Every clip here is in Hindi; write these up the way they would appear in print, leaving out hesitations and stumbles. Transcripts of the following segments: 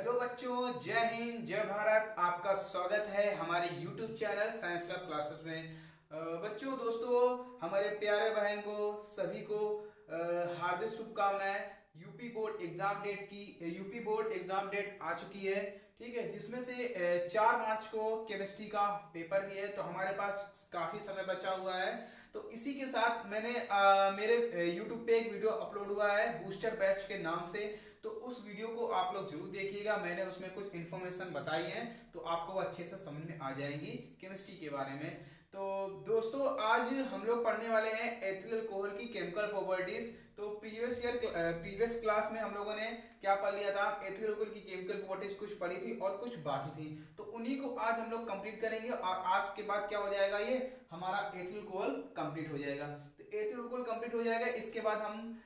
हेलो बच्चों, जय हिंद जय भारत। आपका स्वागत है हमारे YouTube channel science club classes में। बच्चों दोस्तों, हमारे प्यारे बहन को सभी को हार्दिक शुभकामनाएं। यूपी बोर्ड एग्जाम डेट आ चुकी है, ठीक है, जिसमें से 4 मार्च को केमिस्ट्री का पेपर भी है, तो हमारे पास काफ़ी समय बचा हुआ है। तो इसी के साथ मैंने मेरे YouTube पे एक वीडियो अपलोड हुआ है बूस्टर बैच के नाम से, तो उस वीडियो को आप लोग जरूर देखिएगा। मैंने उसमें कुछ इन्फॉर्मेशन बताई है, तो आपको अच्छे से समझ में आ जाएंगी केमिस्ट्री के बारे में। तो दोस्तों, आज हम लोग पढ़ने वाले हैं एथिल अल्कोहल की केमिकल प्रॉपर्टीज। तो प्रीवियस क्लास में हम लोगों ने क्या पढ़ लिया था, एथिल अल्कोहल की केमिकल प्रॉपर्टीज कुछ पढ़ी थी और कुछ बाकी थी, तो उन्हीं को आज हम लोग कंप्लीट करेंगे। और आज के बाद क्या हो जाएगा, ये हमारा एथिल अल्कोहल कंप्लीट हो जाएगा। तो एथिल अल्कोहल कंप्लीट हो जाएगा, इसके बाद हम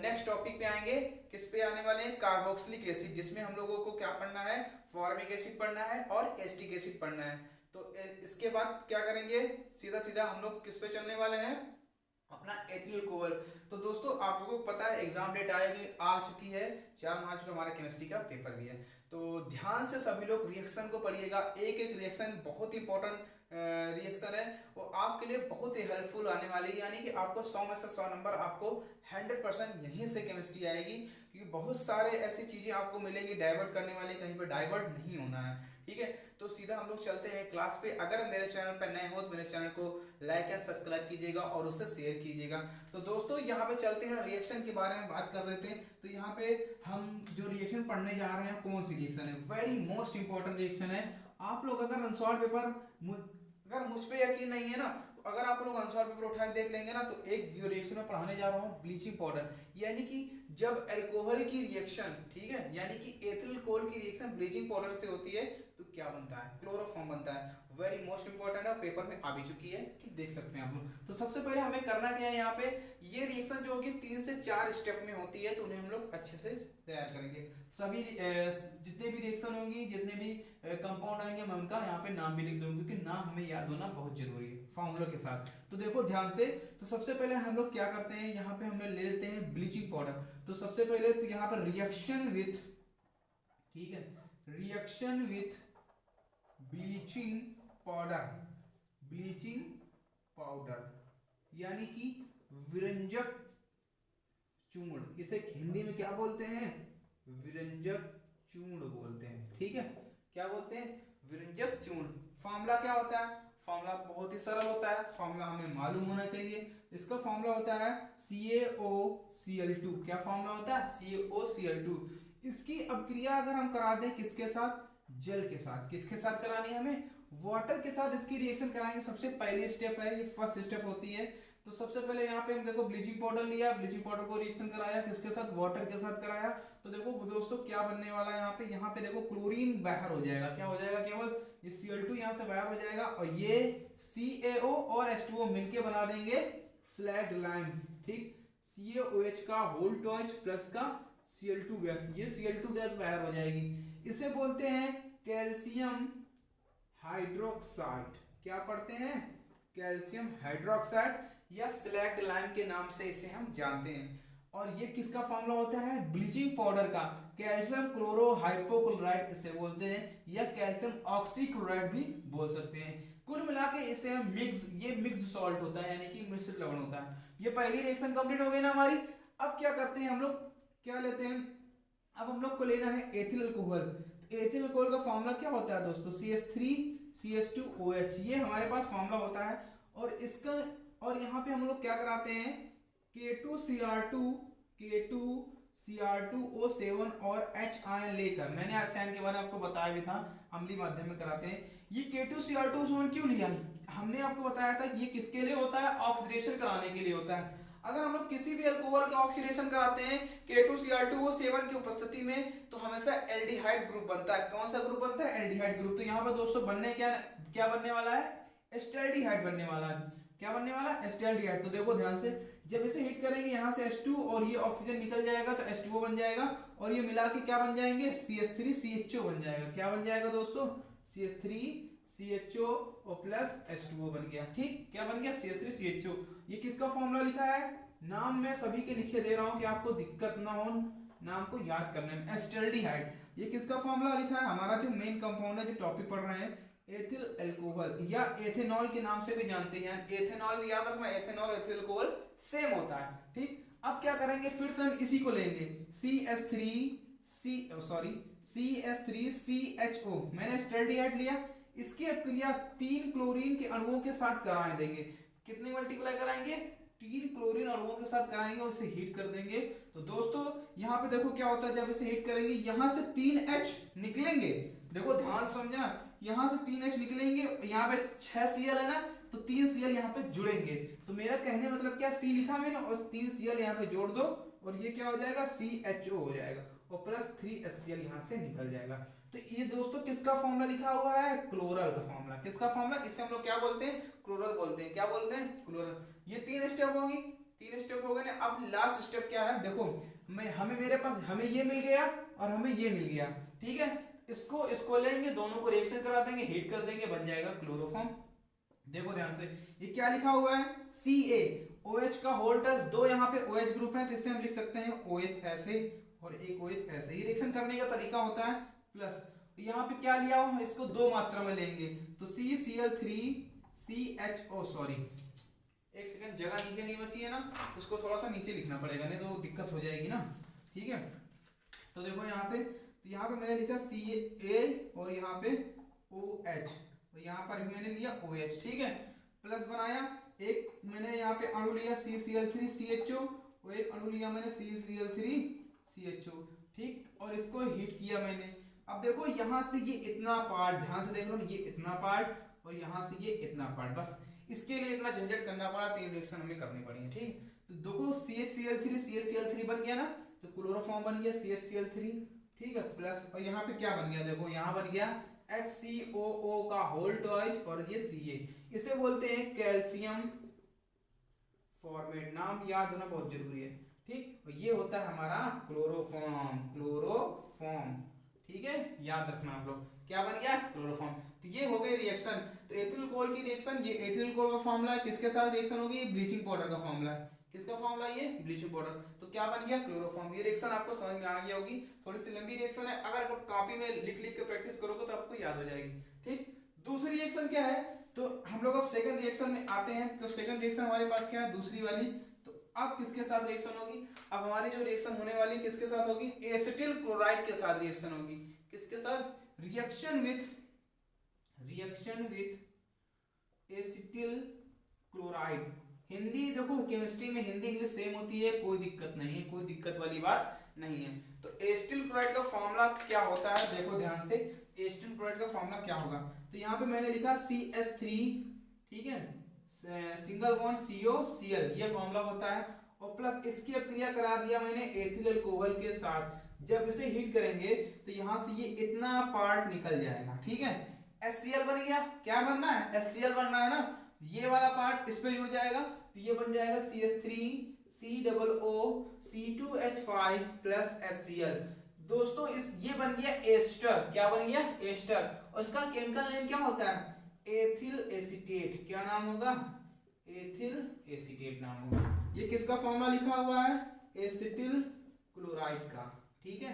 नेक्स्ट टॉपिक पे आएंगे। किस पे आने वाले हैं, कार्बोक्सिलिक एसिड, जिसमें हम लोगों को क्या पढ़ना है, फॉर्मिक एसिड पढ़ना है और एसिटिक एसिड पढ़ना है। तो इसके बाद क्या करेंगे, सीधा सीधा हम लोग किस पे चलने वाले हैं, अपना एथिल अल्कोहल। तो दोस्तों, आप लोगों को पता है एग्जाम डेट आ चुकी है, 4 मार्च को हमारा केमिस्ट्री का पेपर भी है। तो ध्यान से सभी लोग रिएक्शन को पढ़िएगा। एक एक रिएक्शन बहुत इंपॉर्टेंट रिएक्शन है, वो आपके लिए बहुत ही हेल्पफुल आने वाली है। यानी कि आपको 100 में से 100 नंबर आपको 100% यहीं से केमिस्ट्री आएगी, क्योंकि बहुत सारे ऐसी चीजें आपको मिलेंगी डाइवर्ट करने वाली, कहीं पर डाइवर्ट नहीं होना है, ठीक है। तो सीधा हम लोग चलते हैं क्लास पे। अगर मेरे चैनल पर नए हो तो मेरे चैनल को लाइक एंड सब्सक्राइब कीजिएगा और उसे शेयर कीजिएगा। तो दोस्तों, यहाँ पे चलते हैं, रिएक्शन के बारे में बात कर रहे थे। तो यहाँ पे हम जो रिएक्शन पढ़ने जा रहे हैं, कौन सी रिएक्शन है, वेरी मोस्ट इंपॉर्टेंट रिएक्शन है। आप लोग अगर आंसर पेपर, अगर मुझ पे यकीन नहीं है ना, तो अगर आप लोग आंसर पेपर उठा के देख लेंगे ना, तो एक जो रिएक्शन में पढ़ाने जा रहा हूँ, ब्लीचिंग पाउडर, यानी कि जब अल्कोहल की रिएक्शन, ठीक है, यानी कि एथिल अल्कोहल की रिएक्शन ब्लीचिंग पाउडर से होती है, तो क्या बनता है, क्लोरोफॉर्म बनता है। वेरी मोस्ट इंपॉर्टेंट है, पेपर में आ भी चुकी है, ठीक, देख सकते हैं आप लोग। तो सबसे पहले हमें करना क्या है, यहाँ पे ये रिएक्शन जो होगी 3 से 4 स्टेप में होती है, तो उन्हें हम लोग अच्छे से तैयार करेंगे। सभी जितने भी रिएक्शन होंगी, जितने भी कंपाउंड आएंगे, मैं उनका यहाँ पे नाम भी लिख दूंगी, क्योंकि नाम हमें याद होना बहुत जरूरी है फॉर्मूला के साथ। तो देखो ध्यान से। तो सबसे पहले हम लोग क्या करते हैं, यहाँ पे हमने ले लेते हैं ब्लीचिंग पाउडर। तो सबसे पहले तो यहाँ पर रिएक्शन विथ, ठीक है, reaction with bleaching powder, bleaching powder यानी कि विरंजक चूर्ण, इसे हिंदी में क्या बोलते हैं, विरंजक चूर्ण बोलते हैं, ठीक है। क्या बोलते हैं, विरंजक चूर्ण। फॉर्मूला क्या होता है, फॉर्मूला बहुत ही सरल होता है, फॉर्मूला हमें मालूम होना चाहिए। इसका फॉर्मूला होता है CaOCl2। क्या फॉर्मूला होता है, CaOCl2। इसकी अपक्रिया अगर हम करा दें किसके साथ, जल के साथ। किसके साथ करानी है, हमें वाटर के साथ इसकी रिएक्शन कराएंगे। सबसे पहली स्टेप है, ये फर्स्ट स्टेप होती है। तो सबसे पहले यहाँ पे हम देखो ब्लीचिंग पाउडर लिया, ब्लीचिंग पाउडर को रिएक्शन कराया, किसके साथ, वाटर के साथ कराया। तो देखो दोस्तों क्या बनने वाला है, यहाँ पे देखो क्लोरीन बाहर हो जाएगा। क्या हो जाएगा, केवल ये Cl2 यहाँ से बाहर हो जाएगा, और ये CaO और H2O मिलके बना देंगे स्लैग लाइम, ठीक। CaOH का होल टॉइच प्लस का Cl2 गैस, ये Cl2 गैस बाहर हो जाएगी। इसे बोलते हैं कैल्शियम हाइड्रोक्साइड। क्या पढ़ते हैं, कैल्शियम हाइड्रोक्साइड, या स्लैग लाइम के नाम से इसे हम जानते हैं। और ये किसका फॉर्मूला होता है, ब्लीचिंग पाउडर का, कैल्शियम क्लोरो हाइपोक्लोराइड इसे बोलते हैं, या कैल्शियम ऑक्सीक्लोराइड भी बोल सकते हैं। कुल मिला के इसे हम ये मिक्स सॉल्ट होता है, यानी कि मिश्रित लवण होता है। ये पहली रिएक्शन कंप्लीट हो गई ना हमारी। अब क्या करते हैं हम लोग, क्या लेते हैं, अब हम लोग को लेना है एथिल अल्कोहल। एथिल अल्कोहल का फॉर्मूला क्या होता है दोस्तों, CH3CH2OH, ये हमारे पास फॉर्मूला होता है। और इसका, और यहाँ पे हम लोग क्या कराते हैं, K2Cr2O7 और H आयन लेकर, मैंने H आयन के बारे में आपको बताया भी था, अम्लीय माध्यम में कराते हैं। ये K2Cr2O7 क्यों लिया, हमने आपको बताया था ये किसके लिए होता है, ऑक्सीडेशन कराने के लिए होता है। अगर हम लोग किसी भी अल्कोहल का ऑक्सीडेशन कराते हैं K2Cr2O7 की उपस्थिति में, तो हमेशा एल्डिहाइड ग्रुप बनता है। कौन सा ग्रुप बनता है, एल्डिहाइड ग्रुप। तो यहाँ पर दोस्तों बनने क्या बनने वाला है, एस्टल्डिहाइड बनने वाला है। क्या बनने वाला है, एस्टल्डिहाइड। तो देखो ध्यान से, जब इसे हिट करेंगे यहाँ से H2 और ये ऑक्सीजन निकल जाएगा, तो H2O बन जाएगा, और ये मिला के क्या बन जाएंगे, CH3CHO बन जाएगा। क्या बन जाएगा दोस्तों, CH3CHO और प्लस H2O बन गया, ठीक। क्या बन गया, CH3CHO। ये किसका फॉर्मूला लिखा है, नाम मैं सभी के लिखे दे रहा हूं कि आपको दिक्कत ना हो, नाम को याद करने में। एस्टल्डिहाइड, ये किसका फॉर्मूला लिखा है, हमारा जो मेन कंपाउंड है जो टॉपिक पढ़ रहे हैं, एथिल अल्कोहल या एथेनॉल के नाम से भी जानते हैं। एथेनॉल भी याद रखना, एथेनॉल एथिल अल्कोहल सेम होता है। ठीक, अब क्या करेंगे, फिर से हम इसी को लेंगे CH3CHO, मैंने एस्टल्डिहाइड लिया, इसकी अपक्रिया 3 क्लोरीन के अणुओं के साथ कराए देंगे। कितने मल्टीप्लाई कराएंगे, 3 क्लोरीन अणुओं के साथ कराएंगे और इसे हीट कर देंगे। तो दोस्तों यहाँ पे देखो क्या होता है, जब इसे हीट करेंगे यहाँ से 3H निकलेंगे, देखो ध्यान समझना, यहाँ से 3H निकलेंगे, यहाँ पे 6Cl है ना, तो 3Cl यहाँ पे जुड़ेंगे। तो मेरा कहने मतलब क्या, C लिखा मैंने और 3Cl यहाँ पे जोड़ दो और ये क्या हो जाएगा, CHO हो जाएगा और प्लस 3HCl यहाँ से निकल जाएगा। तो ये दोस्तों किसका फॉर्मूला लिखा हुआ है, क्लोरल का फॉर्मूला। किसका फॉर्मूला, इसे हम लोग क्या बोलते हैं, क्लोरल बोलते हैं। क्या बोलते हैं, क्लोरल। ये 3 स्टेप होगी, 3 स्टेप हो गए ना। अब लास्ट स्टेप क्या है, देखो मेरे पास हमें ये मिल गया और हमें ये मिल गया, ठीक है। इसको लेंगे, दोनों को रिएक्शन करा देंगे, हीट कर देंगे, बन जाएगा क्लोरोफॉर्म। देखो ध्यान से, ये क्या लिखा हुआ है, CaOH का होल टच, 2 यहाँ पे OH ग्रुप है, तो इसे हम लिख सकते हैं OH ऐसे और एक OH ऐसे। ये रिएक्शन करने का तरीका होता है। प्लस यहाँ पे क्या लिया हुआ, इसको 2 मात्रा में लेंगे, तो CCl3CHO, सॉरी एक सेकंड, जगह नीचे नहीं बची है ना, उसको थोड़ा सा नीचे लिखना पड़ेगा, नहीं तो दिक्कत हो जाएगी ना। ठीक है, तो देखो यहाँ से, तो यहाँ पे मैंने लिखा Ca और यहाँ पे OH, और यहाँ पर भी मैंने लिया OH। ठीक है, प्लस बनाया, एक मैंने यहाँ पे अणु लिया CCl3CHO और एक अणु लिया मैंने CCl3CHO। ठीक, और इसको हीट किया मैंने। अब देखो यहाँ से ये इतना पार्ट, ध्यान से देख लो, ये इतना पार्ट और यहाँ से ये इतना पार्ट, बस इसके लिए इतना झंझट करना पड़ा, 3 रिएक्शन हमें करनी पड़ी है। ठीक, तो देखो CHCl3 बन गया ना, तो क्लोरोफॉर्म बन गया CHCl3। ठीक है, प्लस और यहाँ पे क्या बन गया, देखो यहाँ बन गया HCOO का होल टॉइज और ये Ca, इसे बोलते हैं कैल्शियम फॉर्मेट। नाम याद होना बहुत जरूरी है। ठीक, और ये होता है हमारा क्लोरोफॉर्म। ठीक है, याद रखना आप लोग, क्या बन गया, क्लोरोफॉर्म। तो ये हो गई रिएक्शन। तो एथिल अल्कोहल की रिएक्शन, ये एथिल अल्कोहल का फॉर्मूला है, किसके साथ रिएक्शन होगी, ब्लीचिंग पाउडर का फॉर्मूला है। किसका फॉर्मूला, ये ब्लीचिंग पाउडर। तो क्या बन गया, क्लोरोफॉर्म। ये रिएक्शन आपको समझ में आ गया होगी, थोड़ी सी लंबी रिएक्शन है, अगर आप कॉपी में लिख के प्रैक्टिस करोगे तो आपको याद हो जाएगी। ठीक, दूसरी रिएक्शन क्या है, तो हम लोग अब सेकंड रिएक्शन में आते हैं। तो सेकंड रिएक्शन हमारे पास क्या है, दूसरी वाली। तो अब किसके साथ रिएक्शन होगी, अब हमारी जो रिएक्शन होने वाली किसके साथ होगी, एसिटिल क्लोराइड के साथ रिएक्शन होगी। किसके साथ, reaction with acetyl chloride. Hindi देखो, केमिस्ट्री में हिंदी इंग्लिश सेम होती है, कोई दिक्कत नहीं है, कोई दिक्कत वाली बात नहीं है। तो एसिटिल क्लोराइड का फॉर्मूला क्या होता है, देखो ध्यान से, एसिटिल क्लोराइड का फॉर्मूला क्या होगा। तो यहाँ पे मैंने लिखा CH3, ठीक है, सिंगल बॉन्ड COCl, ये फॉर्मूला होता है, और प्लस इसकी अपक्रिया करा दिया मैंने एथिल अल्कोहल के साथ। जब इसे हीट करेंगे तो यहाँ से ये इतना पार्ट निकल जाएगा। ठीक है, HCl बन गया, क्या बनना है, HCl बनना है ना, ये वाला पार्ट इस पे जुड़ जाएगा, तो ये बन जाएगा CH3COO2H5 प्लस HCl। दोस्तों ये बन गया एस्टर, क्या बन गया, एस्टर, और इसका केमिकल नेम क्या होता है, एथिल एसीटेट। क्या नाम होगा, एथिल एसीटेट नाम होगा। ये किसका फॉर्मूला लिखा हुआ है, एसिटिल क्लोराइड का। ठीक है,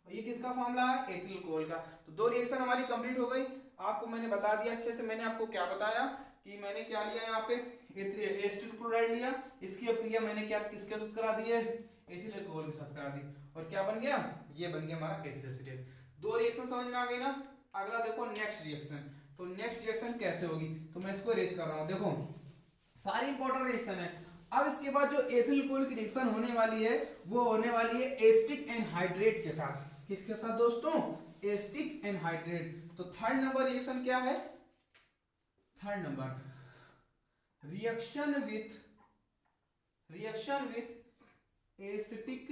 और ये किसका फॉर्मूला है, एथिल अल्कोहल का। तो 2 रिएक्शन हमारी कंप्लीट हो गई। आपको मैंने बता दिया अच्छे से, मैंने आपको क्या बताया कि मैंने क्या लिया, यहाँ पे एसिटिल क्लोराइड लिया, इसकी अपक्रिया मैंने क्या किसके साथ करा दी है, एथिल अल्कोहल के साथ करा दी, और क्या बन गया, ये बन गया हमारा एथिल एसीटेट। 2 रिएक्शन समझ में आ गई ना। अगला देखो नेक्स्ट रिएक्शन। तो नेक्स्ट रिएक्शन कैसे होगी, तो मैं इसको अरेंज कर रहा हूँ। देखो सारी इंपॉर्टेंट रिएक्शन है। अब इसके बाद जो एथिल अल्कोहल की रिएक्शन होने वाली है, वो होने वाली है एसिटिक एनहाइड्रेट के साथ। किसके साथ दोस्तों, एसिटिक एनहाइड्रेट। तो थर्ड नंबर रिएक्शन क्या है, third number reaction with acetic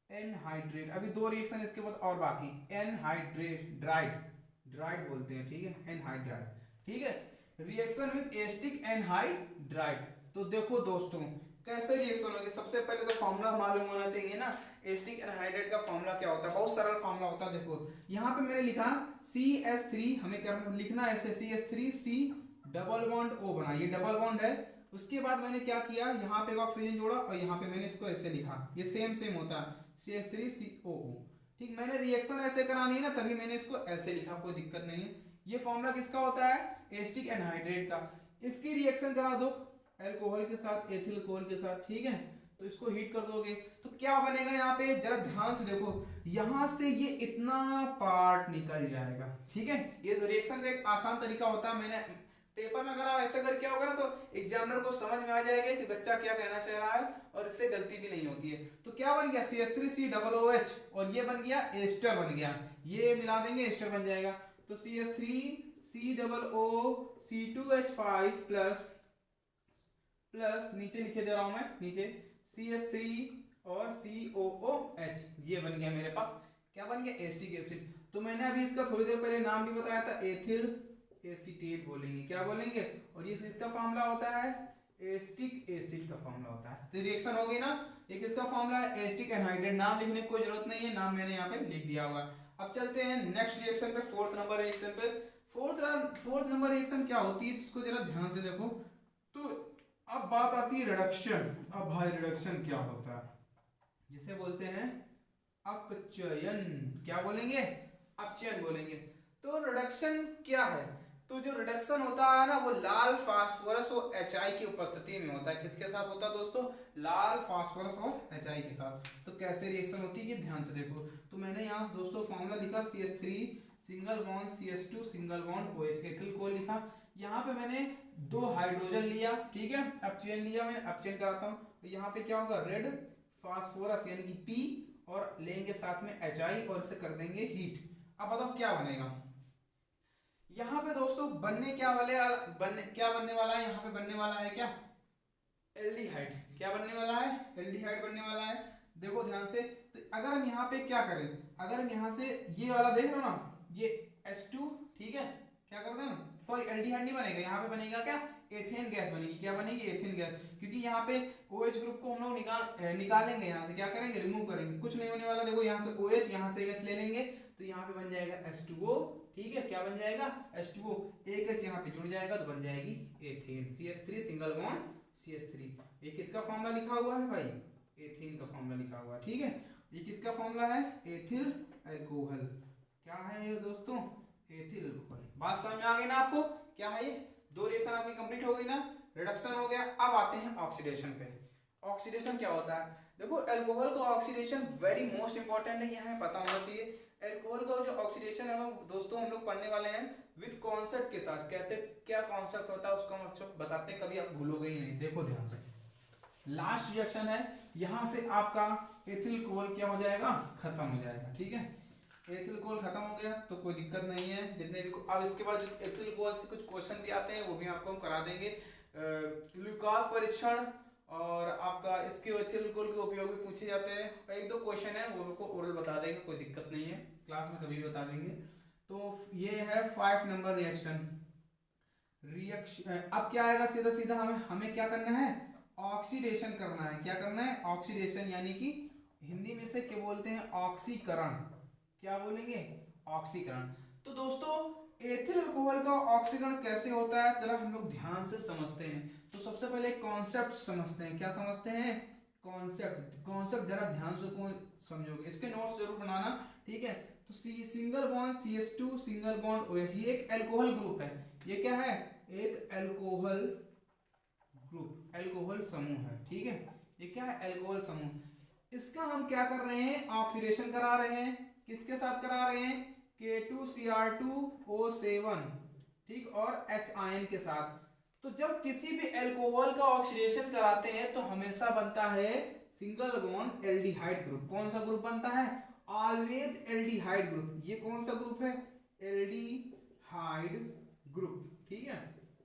anhydride. अभी 2 रिएक्शन इसके बाद और बाकी, एनहाइड्रेट, ड्राइड बोलते हैं। ठीक है, एनहाइड्राइड। ठीक है, रिएक्शन विथ एसिटिक एनहाइड्राइड। तो देखो दोस्तों कैसे रिएक्शन होगी, सबसे पहले तो फॉर्मूला मालूम होना चाहिए ना, एसिटिक एनहाइड्रेट का फॉर्मूला क्या होता है, बहुत सरल फॉर्मूला होता है। देखो यहाँ पे मैंने लिखा CH3, हमें क्या लिखना है, ऐसे CH3C डबल बॉन्ड O बना, ये डबल बॉन्ड है। उसके बाद मैंने क्या किया, यहाँ पे एक ऑक्सीजन जोड़ा और यहाँ पे मैंने इसको ऐसे लिखा, ये सेम होता है CH3COO। ठीक, मैंने रिएक्शन ऐसे करानी है ना, तभी मैंने इसको ऐसे लिखा, कोई दिक्कत नहीं है। ये फॉर्मूला किसका होता है? एसिटिक एनहाइड्रेट का। इसकी रिएक्शन करा दो अल्कोहल के साथ, एथिल अल्कोहल के साथ, ठीक है। तो इसको हीट कर दोगे तो क्या बनेगा? यहाँ पे जरा ध्यान से देखो, यहां से ये इतना पार्ट निकल जाएगा, ठीक है। ये रिएक्शन का एक आसान तरीका होता है। मैंने पेपर में अगर आप ऐसा करके आओगे ना, तो एग्जामिनर को समझ में आ जाएगा कि बच्चा क्या कहना चाह रहा है, और इससे गलती भी नहीं होती है। तो क्या बन गया? CH3COOH, और ये बन गया एस्टर बन गया। ये मिला देंगे, एस्टर बन जाएगा। तो CH3COO C2H5 प्लस नीचे लिखे दे रहा हूं मैं, नीचे CH3 और COOH, ये बन गया मेरे पास। क्या बन गया? Acetic acid. तो मैंने अभी इसका थोड़ी देर पहले नाम भी बताया था, एथिल एसीटेट बोलेंगे। क्या बोलेंगे? और ये किसका फॉर्मूला होता है? एसिटिक एसिड का फॉर्मूला होता है। तो रिएक्शन होगी ना, ये किसका फॉर्मूला है? Acetic anhydride. नाम लिखने की कोई जरूरत नहीं है, नाम मैंने यहाँ पे लिख दिया हुआ। अब चलते हैं नेक्स्ट रिएक्शन पे, फोर्थ नंबर रिएक्शन पे। फोर्थ नंबर रिएक्शन क्या होती है, इसको जरा ध्यान से देखो। तो अब बात आती है रिडक्शन। अब भाई रिडक्शन क्या होता है? जिसे बोलते हैं अपचयन। क्या बोलेंगे? अपचयन बोलेंगे। तो रिडक्शन क्या है? तो जो रिडक्शन होता है ना, वो लाल फास्फोरस और HI की उपस्थिति में होता है। किसके साथ होता है दोस्तों? लाल फास्फोरस और HI के साथ। तो कैसे रिएक्शन होती है, ये ध्यान से देखो। तो मैंने यहाँ दोस्तों फॉर्मूला लिखा, CH3 single bond CH2 single bond OH, ethyl alcohol लिखा। यहाँ पे मैंने 2 हाइड्रोजन लिया, ठीक है, अपचयन लिया, मैं अपचयन कराता हूँ। तो यहाँ पे क्या होगा? रेड फास्फोरस यानी कि P, और लेंगे साथ में HI, और इसे कर देंगे हीट। अब बताओ क्या बनेगा यहाँ पे दोस्तों? बनने वाला है? यहाँ पे बनने वाला है क्या? एल्डिहाइड। क्या बनने वाला है? एल्डिहाइड बनने वाला है। देखो ध्यान से। तो अगर हम यहाँ पे क्या करें, अगर हम यहाँ से ये वाला देख रहे हो ना, ये H2, ठीक है, क्या करते हैं? सॉरी, एल्डिहाइड नहीं बनेगा, यहाँ पे बनेगा क्या? एथेन गैस बनेगी। क्या बनेगी? Ethane gas. क्योंकि यहाँ पे OH ग्रुप को हम लोग निकालेंगे, यहाँ से क्या करेंगे? रिमूव करेंगे। कुछ नहीं होने वाला। देखो यहाँ से OH, यहाँ से H ले लेंगे, तो यहाँ पे बन जाएगा H2O, ठीक है। क्या बन जाएगा? H2O। एक H यहाँ पे जुड़ जाएगा तो बन जाएगी ethane. CH3 single bond CH3। ये किसका फॉर्मूला लिखा हुआ है भाई? एथेन का फॉर्मूला लिखा हुआ है, ठीक है। ये किसका फॉर्मूला है? Ethyl alcohol. क्या है ये दोस्तों? Ethyl alcohol. बात समझ में आ गई ना आपको? क्या है ये? 2 रिएक्शन आपकी कंप्लीट हो गई ना, रिडक्शन हो गया। अब आते हैं ऑक्सीडेशन पे। ऑक्सीडेशन क्या होता है? देखो, अल्कोहल का ऑक्सीडेशन वेरी मोस्ट इंपॉर्टेंट है, ये हमें पता होना चाहिए। अल्कोहल का जो ऑक्सीडेशन है वो दोस्तों हम लोग पढ़ने वाले हैं विद कॉन्सेप्ट के साथ। कैसे, क्या कॉन्सेप्ट होता है उसको हम अच्छा बताते हैं, कभी आप भूलोगे ही नहीं। देखो ध्यान से, लास्ट रिएक्शन है, यहां से आपका एथिल अल्कोहल क्या हो जाएगा? खत्म हो जाएगा, ठीक है। एथिल अल्कोहल खत्म हो गया तो कोई दिक्कत नहीं है। जितने भी अब इसके बाद एथिल अल्कोहल से कुछ क्वेश्चन भी आते हैं, वो भी आपको हम करा देंगे। लुकास परीक्षण और आपका इसके एथिल अल्कोहल के उपयोग भी पूछे जाते हैं। 1-2 क्वेश्चन है, वो आपको ओरल बता देंगे, कोई दिक्कत नहीं है, क्लास में कभी भी बता देंगे। तो ये है 5 नंबर रिएक्शन। अब क्या आएगा? सीधा सीधा हमें क्या करना है? ऑक्सीडेशन करना है। क्या करना है? ऑक्सीडेशन, यानी कि हिंदी में से क्या बोलते हैं? ऑक्सीकरण। क्या बोलेंगे? ऑक्सीकरण। तो दोस्तों, एथिल अल्कोहल का ऑक्सीकरण कैसे होता है, जरा हम लोग ध्यान से समझते हैं। तो सबसे पहले कॉन्सेप्ट समझते हैं। क्या समझते हैं? कॉन्सेप्ट जरा ध्यान से समझोगे, इसके नोट्स जरूर बनाना, ठीक है। तो single bond CH2 single bond OH, ये एक अल्कोहल ग्रुप है। ये क्या है? एक अल्कोहल ग्रुप, अल्कोहल समूह है, ठीक है। ये क्या है? अल्कोहल समूह। इसका हम क्या कर रहे हैं? ऑक्सीडेशन करा रहे हैं। किसके साथ करा रहे हैं? K2Cr2O7, ठीक, और H आयन के साथ। तो जब किसी भी अल्कोहल का ऑक्सीडेशन कराते हैं तो हमेशा बनता है सिंगल बॉन्ड एल्डिहाइड ग्रुप। कौन सा ग्रुप बनता है? Always aldehyde group. ये कौन सा ग्रुप है? एल्डिहाइड ग्रुप, ठीक है।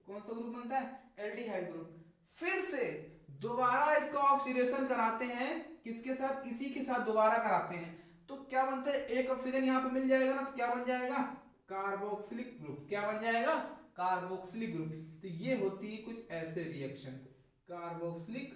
कौन सा ग्रुप बनता है? Aldehyde group. फिर से दोबारा इसका ऑक्सीडेशन कराते हैं, किसके साथ? इसी के साथ दोबारा कराते हैं, तो क्या बनता है? एक ऑक्सीजन यहाँ पे मिल जाएगा ना, तो क्या बन जाएगा? Carboxylic group. क्या बन जाएगा? Carboxylic group. तो ये होती है कुछ ऐसे रिएक्शन, कार्बोक्सिलिक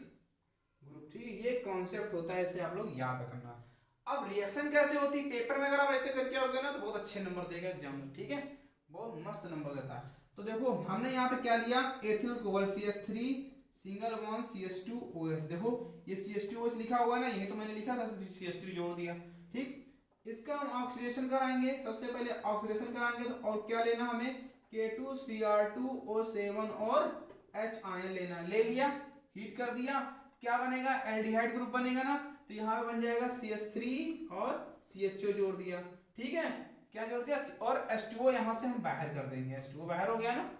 ग्रुप, ठीक है। ये कॉन्सेप्ट होता है, इसे आप लोग याद रखना। अब रिएक्शन कैसे होती है? पेपर में अगर आप ऐसे करके आओगे ना, तो बहुत अच्छे नंबर देगा एग्जाम में, ठीक है, बहुत मस्त नंबर देता है। तो देखो, हमने यहाँ पे क्या लिया? Ethyl alcohol CH3 single bond CH2OH। देखो ये CH2OH लिखा हुआ है ना, ये तो मैंने लिखा था, CH3 जोड़ दिया। ठीक, इसका हम ऑक्सीडेशन कराएंगे। सबसे पहले ऑक्सीडेशन कराएंगे तो और क्या लेना हमें, K2Cr2O7 और H आयन लेना। ले लिया, हीट कर दिया, क्या बनेगा, एल्डिहाइड ग्रुप बनेगा ना। तो यहाँ पे बन जाएगा CH3 और CHO जोड़ दिया। ठीक है, क्या जोड़ दिया, और H2O यहाँ से हम बाहर कर देंगे, H2O बाहर हो गया ना,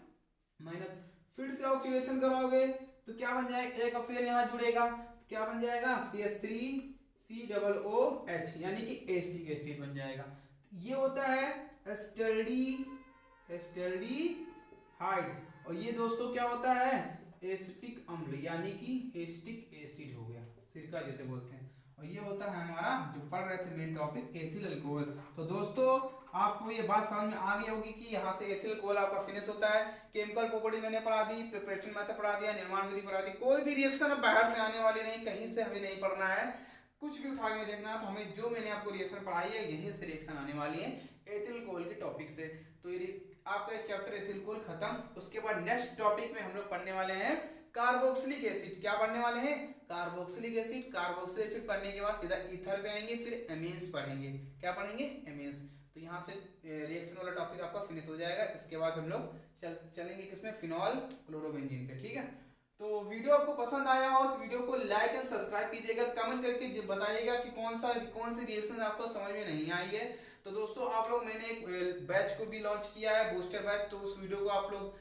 माइनस। फिर से ऑक्सीडेशन कराओगे तो क्या बन जाएगा, एक ऑक्सीजन यहाँ जुड़ेगा, तो क्या बन जाएगा, CH3COOH यानी कि एसिटिक एसिड बन जाएगा। ये होता है एस्टल्डिहाइड, और ये दोस्तों क्या होता है, एसिटिक अम्ल यानी कि एसिटिक एसिड हो गया, सिरका जैसे बोलते हैं। और ये होता है हमारा जो पढ़ रहे थे मेन टॉपिक, एथिल अल्कोहल। तो दोस्तों आपको ये बात समझ में आ गई होगी कि यहाँ से एथिल अल्कोहल आपका फिनिश होता है। केमिकल प्रॉपर्टी मैंने पढ़ा दी, प्रिपरेशन मेथड पढ़ा दिया, निर्माण विधि पढ़ा दी। कोई भी रिएक्शन अब बाहर से आने वाली नहीं, कहीं से हमें नहीं पढ़ना है, कुछ भी उठा के देखना। तो हमें जो मैंने आपको रिएक्शन पढ़ाई है यहीं से रिएक्शन आने वाली है एथिल अल्कोहल के टॉपिक से। तो ये आपका चैप्टर एथिल अल्कोहल खत्म। उसके बाद नेक्स्ट टॉपिक में हम लोग पढ़ने वाले हैं कार्बोक्सिलिक एसिड। क्या पढ़ने वाले हैं, कार्बोक्सिलिक एसिड। कार्बोक्सिलिक एसिड पढ़ने के बाद सीधा ईथर पे आएंगे, फिर एमीन्स पढ़ेंगे। क्या पढ़ेंगे, एमीन्स। तो यहाँ से रिएक्शन वाला टॉपिक आपका फिनिश हो जाएगा। इसके बाद हम लोग चलेंगे किसमें, फिनॉल क्लोरोबेंजीन पे। ठीक है, तो वीडियो आपको पसंद आया हो तो वीडियो को लाइक एंड सब्सक्राइब कीजिएगा। कमेंट करके बताइएगा कि कौन सी रिएक्शन आपको समझ में नहीं आई है। तो दोस्तों आप लोग, मैंने एक बैच को भी लॉन्च किया है, बूस्टर बैच, तो उस वीडियो को आप लोग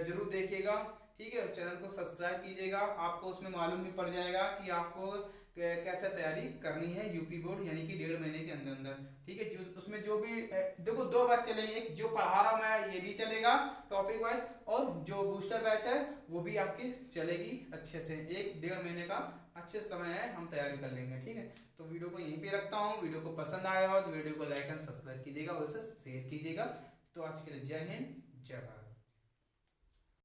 जरूर देखिएगा। ठीक है, चैनल को सब्सक्राइब कीजिएगा, आपको उसमें मालूम भी पड़ जाएगा कि आपको कैसे तैयारी करनी है यूपी बोर्ड यानी कि 1.5 महीने के अंदर अंदर। ठीक है, उसमें जो भी देखो 2 बैच चलेंगे, एक जो पढ़ा रहा मैं ये भी चलेगा टॉपिक वाइज, और जो बूस्टर बैच है वो भी आपकी चलेगी अच्छे से। 1-1.5 महीने का अच्छे समय है, हम तैयारी कर लेंगे। ठीक है, तो वीडियो को यहीं पे रखता हूँ। वीडियो को पसंद आया हो तो वीडियो को लाइक एंड सब्सक्राइब कीजिएगा और उसे शेयर कीजिएगा। तो आज के लिए जय हिंद, जय भारत।